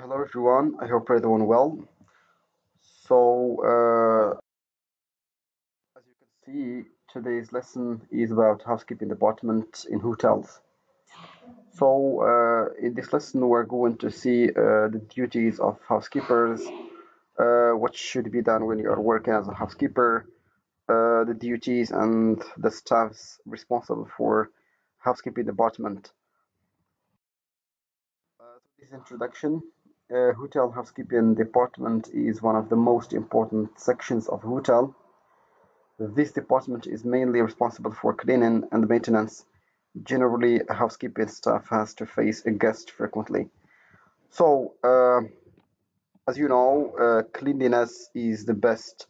Hello everyone, I hope you're doing well. So, as you can see, today's lesson is about housekeeping department in hotels. So, in this lesson, we're going to see the duties of housekeepers, what should be done when you are working as a housekeeper, the duties and the staffs responsible for housekeeping department. This introduction, hotel housekeeping department is one of the most important sections of hotel. This department is mainly responsible for cleaning and maintenance. Generally, a housekeeping staff has to face a guest frequently. So, as you know, cleanliness is the best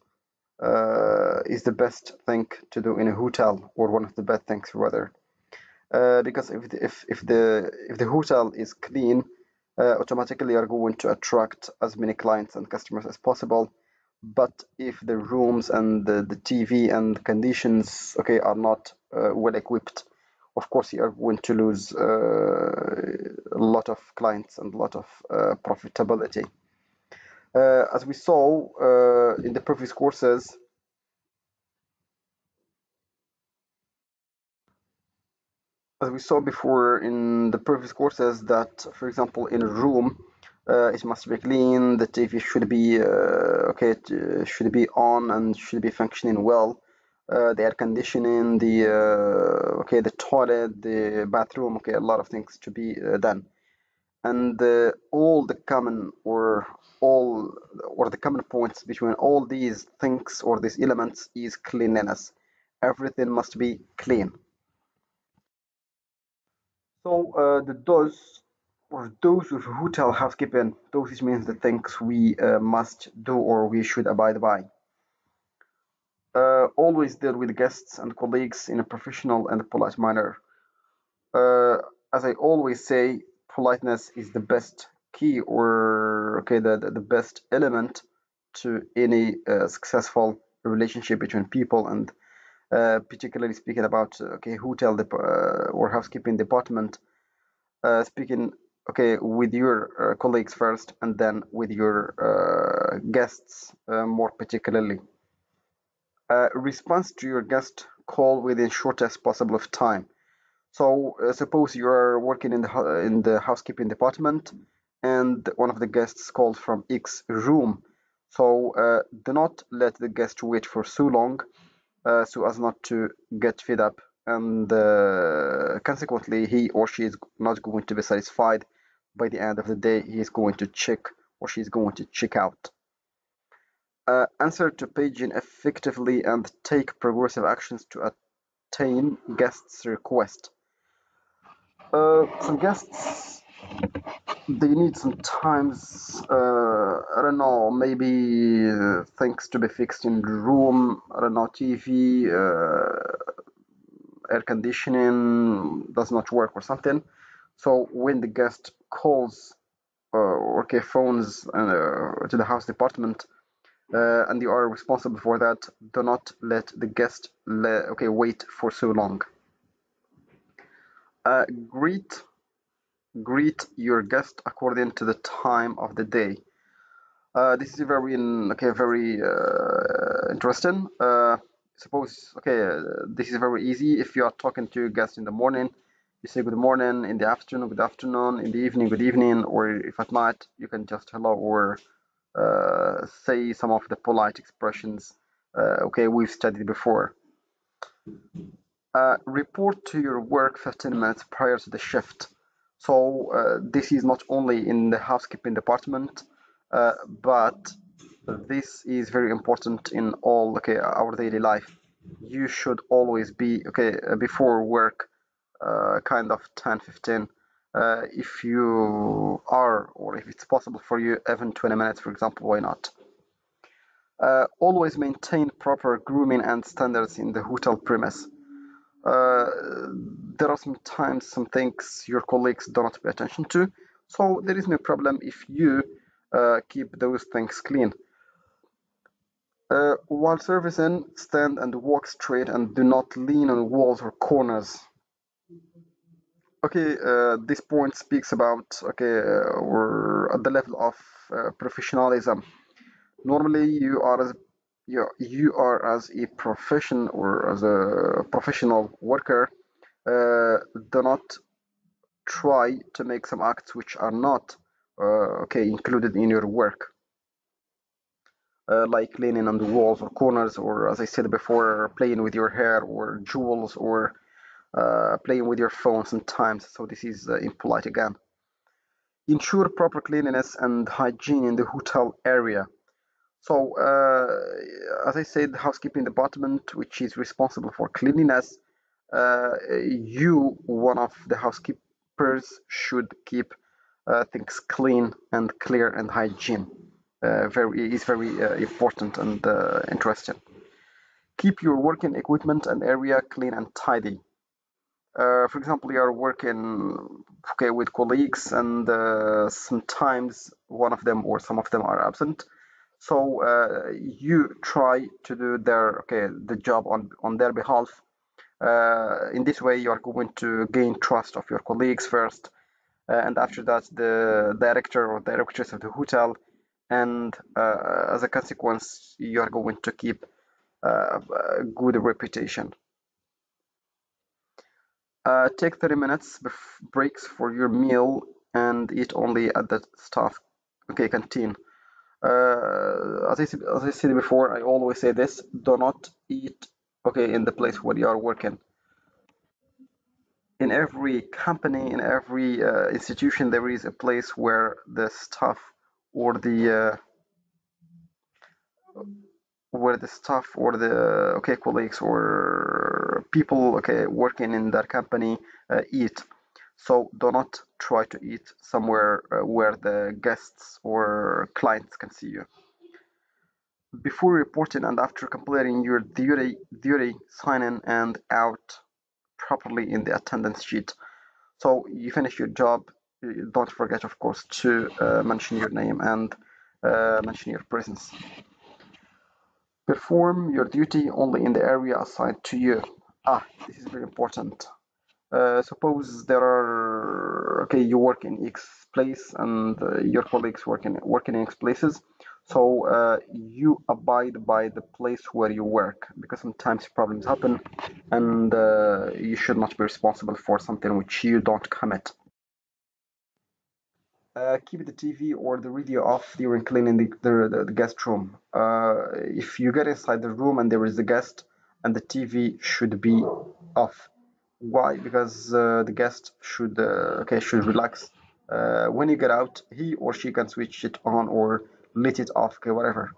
thing to do in a hotel, or one of the best things rather. Because if the hotel is clean, automatically you are going to attract as many clients and customers as possible. But if the rooms and the TV and conditions, okay, are not well equipped, of course you are going to lose a lot of clients and a lot of profitability. As we saw in the previous courses, as we saw before in the previous courses, that for example in a room, it must be clean, the TV should be okay, it should be on and should be functioning well. The air conditioning, the okay, the toilet, the bathroom, okay, a lot of things to be done. And all the common all or the common points between all these things or these elements is cleanliness. Everything must be clean. So the those or those with hotel housekeeping, those means the things we must do or we should abide by. Always deal with guests and colleagues in a professional and polite manner. Uh, as I always say, politeness is the best key or okay the best element to any successful relationship between people, and particularly speaking about okay hotel or housekeeping department, speaking okay with your colleagues first and then with your guests more particularly. Response to your guest call within shortest possible of time. So suppose you are working in the housekeeping department and one of the guests called from X room. So do not let the guest wait for so long so as not to get fed up, and consequently he or she is not going to be satisfied. By the end of the day he is going to check or she is going to check out. Answer to paging effectively and take progressive actions to attain guests request. Some guests, they need sometimes I don't know, maybe things to be fixed in the room, I don't know, TV, air conditioning does not work or something. So when the guest calls or okay phones to the house department, and you are responsible for that, do not let the guest okay wait for so long. uh, greet greet your guest according to the time of the day. This is very okay, very interesting. Suppose okay, this is very easy. If you are talking to your guest in the morning, you say good morning. In the afternoon, good afternoon. In the evening, good evening. Or if at night, you can just hello or say some of the polite expressions. Okay, we've studied before. Report to your work 15 minutes prior to the shift. So this is not only in the housekeeping department, but this is very important in all okay our daily life. You should always be okay before work, kind of 10-15. If you are or if it's possible for you, even 20 minutes, for example, why not? Always maintain proper grooming and standards in the hotel premise. uh, there are sometimes some things your colleagues do not pay attention to, so there is no problem if you keep those things clean. While servicing, stand and walk straight and do not lean on walls or corners. Okay, this point speaks about we're at the level of professionalism. Normally, you are as a profession or as a professional worker. Do not try to make some acts which are not included in your work, like cleaning on the walls or corners, or as I said before, playing with your hair or jewels, or playing with your phone sometimes. So this is impolite again. Ensure proper cleanliness and hygiene in the hotel area. So, as I said, the housekeeping department, which is responsible for cleanliness, one of the housekeepers, should keep things clean and clear and hygiene. Very important and interesting. Keep your working equipment and area clean and tidy. For example, you are working with colleagues, and sometimes one of them or some of them are absent. So you try to do the job on their behalf. In this way, you are going to gain trust of your colleagues first, and after that, the director or directress of the hotel, and as a consequence, you are going to keep a good reputation. Take 30 minutes breaks for your meal and eat only at the staff canteen. As I said before, I always say this: do not eat in the place where you are working. In every company, in every institution, there is a place where the staff or the colleagues or people working in that company eat. So do not try to eat somewhere where the guests or clients can see you. Before reporting and after completing your duty, sign in and out properly in the attendance sheet. So you finish your job, don't forget, of course, to mention your name and mention your presence. Perform your duty only in the area assigned to you. This is very important. Suppose there are you work in X place and your colleagues working in X places. So you abide by the place where you work, because sometimes problems happen, and you should not be responsible for something which you don't commit. Keep the TV or the radio off during cleaning the guest room. If you get inside the room and there is a guest, and the TV should be off. Why? Because the guest should relax. When you get out, he or she can switch it on or let it off. Whatever.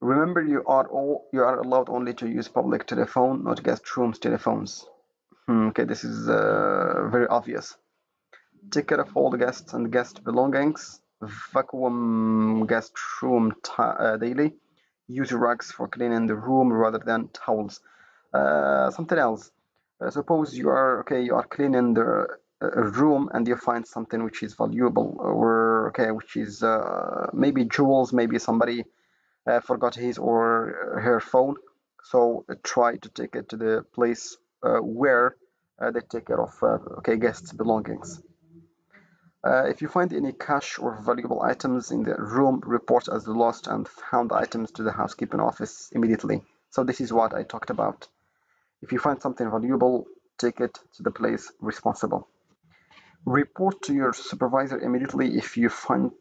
Remember, you are allowed only to use public telephone, not guest rooms telephones. This is very obvious. Take care of all the guests and guest belongings. Vacuum guest room daily. Use rugs for cleaning the room rather than towels. Something else. Suppose you are cleaning the room and you find something which is valuable, or which is maybe jewels, maybe somebody forgot his or her phone. So try to take it to the place where they take care of guests' belongings. If you find any cash or valuable items in the room, report as lost and found items to the housekeeping office immediately. So this is what I talked about. If you find something valuable, take it to the place responsible. Report to your supervisor immediately if you find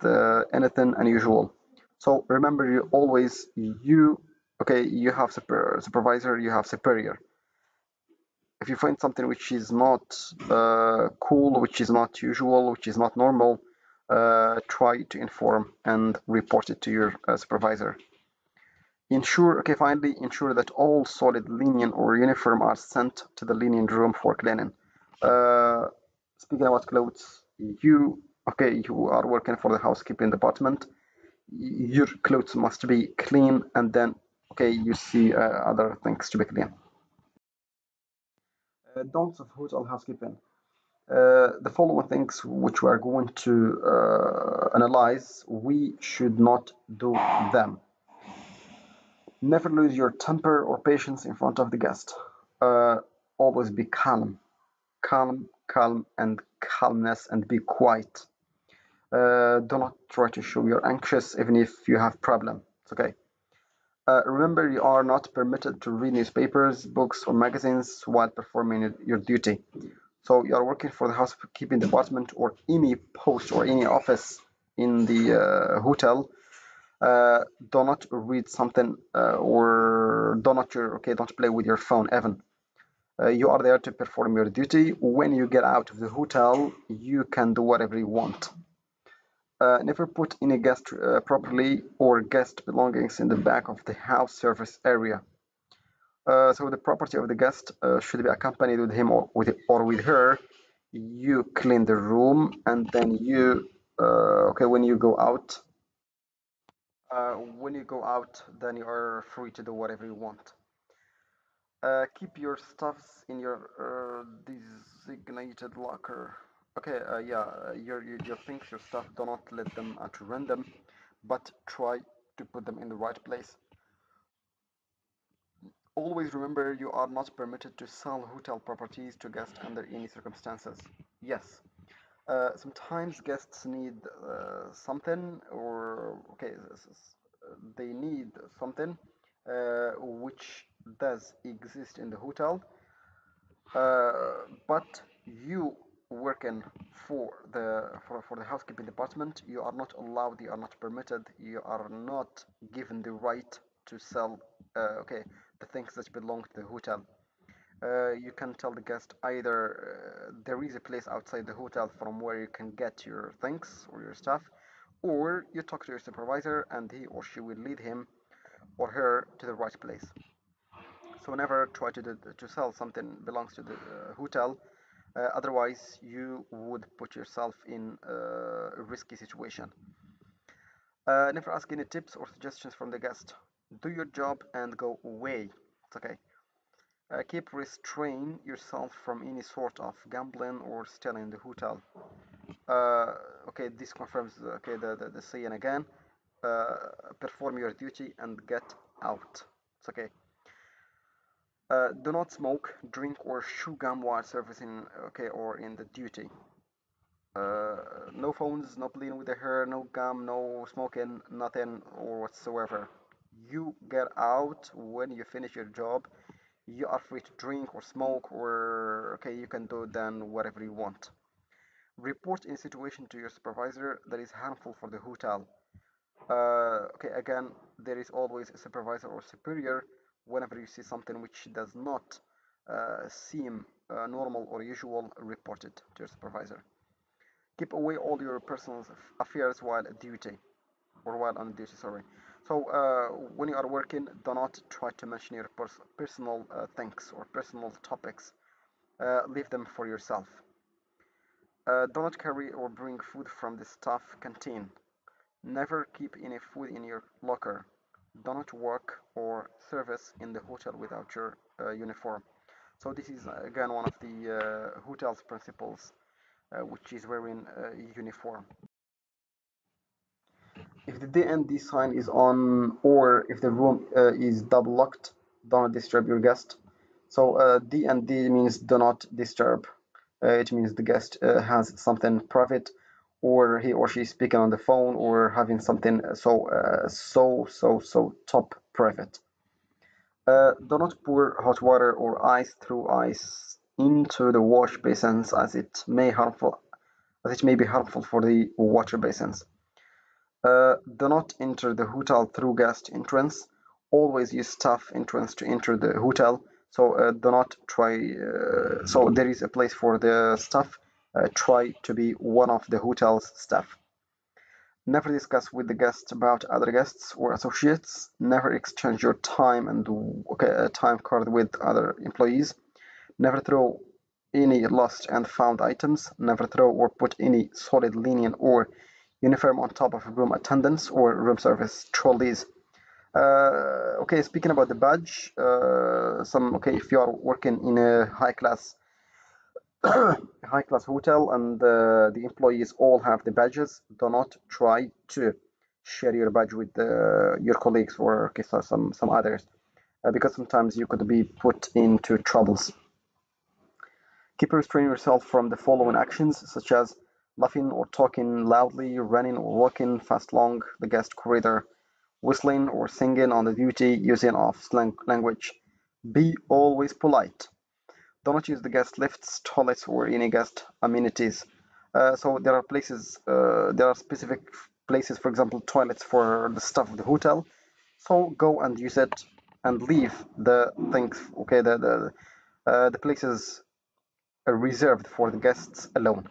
anything unusual. So remember, you have supervisor, you have superior. If you find something which is not cool, which is not usual, which is not normal, try to inform and report it to your supervisor. Finally, ensure that all solid linen or uniform are sent to the linen room for cleaning. Uh, Speaking about clothes, you are working for the housekeeping department. Your clothes must be clean, and then you see other things to be clean. Don'ts of hotel housekeeping. The following things which we are going to analyze, we should not do them. Never lose your temper or patience in front of the guest. Uh, Always be calm. calm and calmness and be quiet. Do not try to show you're anxious even if you have problem. It's okay. Remember, you are not permitted to read newspapers, books, or magazines while performing your duty. So you are working for the housekeeping department or any post or any office in the hotel. Do not read something or don't play with your phone even. You are there to perform your duty. When you get out of the hotel, you can do whatever you want. Never put any guest properly or guest belongings in the back of the house service area. So the property of the guest should be accompanied with him or with her. You clean the room and then when you go out, then you are free to do whatever you want. Keep your stuffs in your designated locker. Okay, yeah, your things, your stuff, do not let them at random, but try to put them in the right place. Always remember you are not permitted to sell hotel properties to guests under any circumstances. Yes, sometimes guests need something, or they need something which does exist in the hotel, but you working for the housekeeping department, you are not allowed, you are not permitted, you are not given the right to sell the things that belong to the hotel. You can tell the guest either there is a place outside the hotel from where you can get your things or your stuff, or you talk to your supervisor and he or she will lead him or her to the right place. So never try to sell something belongs to the hotel. Otherwise, you would put yourself in a risky situation. Never ask any tips or suggestions from the guest. Do your job and go away. It's okay. Keep restrain yourself from any sort of gambling or stealing in the hotel. This confirms the saying again. Perform your duty and get out. It's okay. Do not smoke, drink, or chew gum while servicing, or in the duty. No phones, no playing with the hair, no gum, no smoking, nothing or whatsoever. You get out when you finish your job. You are free to drink or smoke, or you can do then whatever you want. Report any situation to your supervisor that is harmful for the hotel. Again, there is always a supervisor or superior. Whenever you see something which does not seem normal or usual, report it to your supervisor. Keep away all your personal affairs while on duty, sorry. So when you are working, do not try to mention your personal things or personal topics. Leave them for yourself. Do not carry or bring food from the staff canteen. Never keep any food in your locker. Do not work or service in the hotel without your uniform. So this is again one of the hotel's principles, which is wearing a uniform. If the DND sign is on or if the room is double locked, do not disturb your guest. So DND means do not disturb. It means the guest has something private, or he or she is speaking on the phone, or having something so top private. Do not pour hot water or ice through ice into the wash basins as it may be harmful for the water basins. Do not enter the hotel through guest entrance. Always use staff entrance to enter the hotel. So do not try. So there is a place for the staff. Try to be one of the hotel's staff. Never discuss with the guests about other guests or associates. Never exchange your time and time card with other employees. Never throw any lost and found items. Never throw or put any solid linen or uniform on top of room attendants or room service trolleys. Speaking about the badge, if you are working in a high class hotel and the employees all have the badges, do not try to share your badge with your colleagues or some others, because sometimes you could be put into troubles. Keep restraining yourself from the following actions, such as laughing or talking loudly, running or walking fast along the guest corridor, whistling or singing on the duty, using of slang language. Be always polite. Do not use the guest lifts, toilets, or any guest amenities. So there are specific places, for example, toilets for the staff of the hotel. So go and use it and leave the things, okay, the places reserved for the guests alone.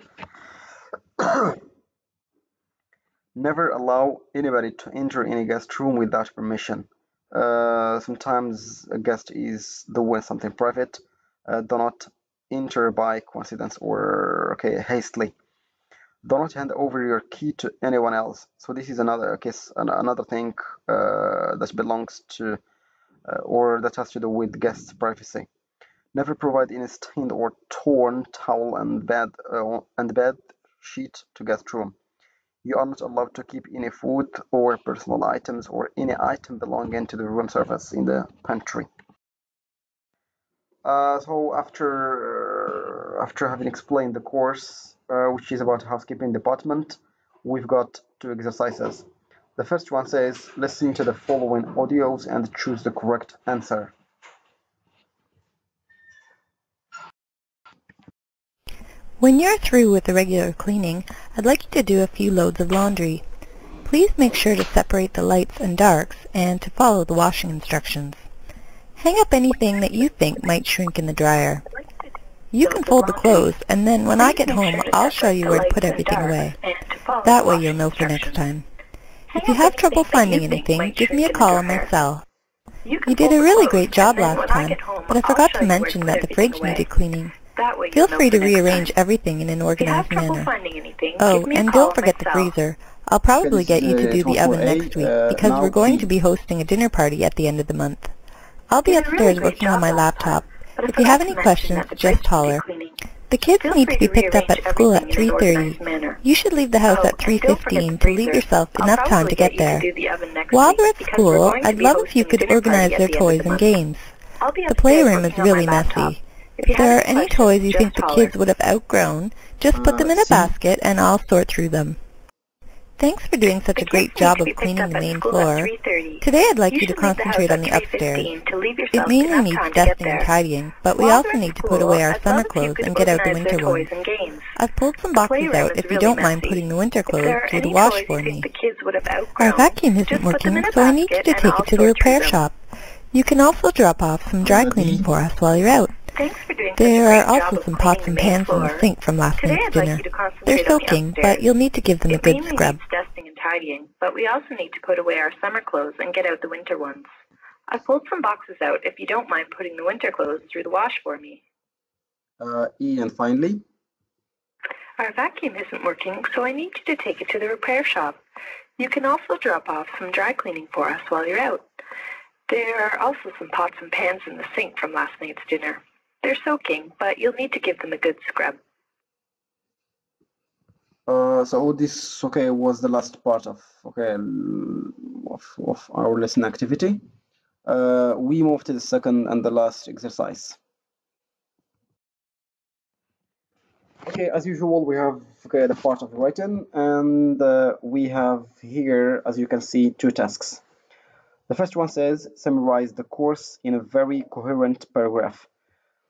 Never allow anybody to enter any guest room without permission. Sometimes a guest is doing something private. Do not enter by coincidence or okay hastily. Do not hand over your key to anyone else. So this is another case, another thing that belongs to or that has to do with guests' privacy. Never provide any stained or torn towel and bed sheet to guest room. You are not allowed to keep any food or personal items or any item belonging to the room service in the pantry. So after having explained the course, which is about housekeeping department, we've got two exercises. The first one says, listen to the following audios and choose the correct answer. When you're through with the regular cleaning, I'd like you to do a few loads of laundry. Please make sure to separate the lights and darks and to follow the washing instructions. Hang up anything that you think might shrink in the dryer. You can fold the clothes, and then when I get home, I'll show you where to put everything away. That way you'll know for next time. If you have trouble finding anything, give me a call on my cell. You did a really great job last time, but I forgot to mention that the fridge needed cleaning. Feel free to rearrange everything in an organized manner. Oh, and don't forget the freezer. I'll probably get you to do the oven next week because we're going to be hosting a dinner party at the end of the month. I'll be upstairs working on my laptop. If you have any questions, just holler. The kids need to be picked up at school at 3:30. You should leave the house at 3:15 to leave yourself enough time to get there. While they're at school, I'd love if you could organize their toys and games. The playroom is really messy. If there are any toys you think the kids would have outgrown, just put them in a basket and I'll sort through them. Thanks for doing such a great job of cleaning the main floor. Today I'd like you to concentrate on the upstairs. It mainly needs dusting and tidying, but we also need to put away our summer clothes and get out the winter ones. I've pulled some boxes out if you don't mind putting the winter clothes through the wash for me. Our vacuum isn't working, so I need you to take it to the repair shop. You can also drop off some dry cleaning for us while you're out. There are also some pots and pans in the sink from last night's dinner. They're soaking, but you'll need to give them a good scrub. Dusting and tidying, but we also need to put away our summer clothes and get out the winter ones. I've pulled some boxes out if you don't mind putting the winter clothes through the wash for me. And finally, our vacuum isn't working, so I need you to take it to the repair shop. You can also drop off some dry cleaning for us while you're out. There are also some pots and pans in the sink from last night's dinner. They're soaking, but you'll need to give them a good scrub. So this was the last part of our lesson activity. We move to the second and the last exercise. Okay, as usual, we have the part of written, and we have here, as you can see, two tasks. The first one says summarize the course in a very coherent paragraph.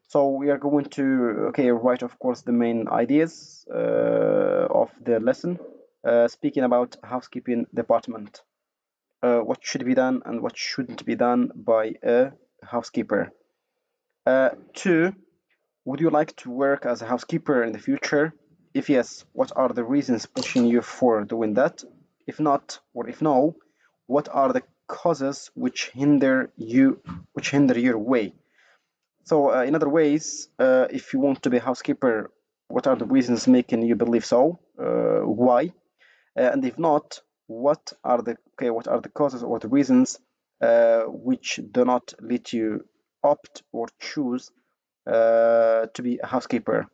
So we are going to write, of course, the main ideas of the lesson, speaking about housekeeping department, what should be done and what shouldn't be done by a housekeeper. 2, would you like to work as a housekeeper in the future? If yes, what are the reasons pushing you for doing that? If not, or if no, what are the causes which hinder your way? So in other ways, if you want to be a housekeeper, what are the reasons making you believe so? Why? And if not, what are the causes or the reasons which do not let you opt or choose to be a housekeeper?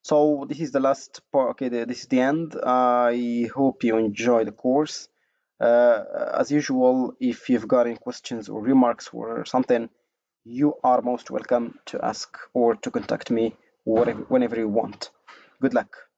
So this is the last part. This is the end. I hope you enjoy the course. As usual, if you've got any questions or remarks or something, you are most welcome to ask or to contact me whenever you want. Good luck.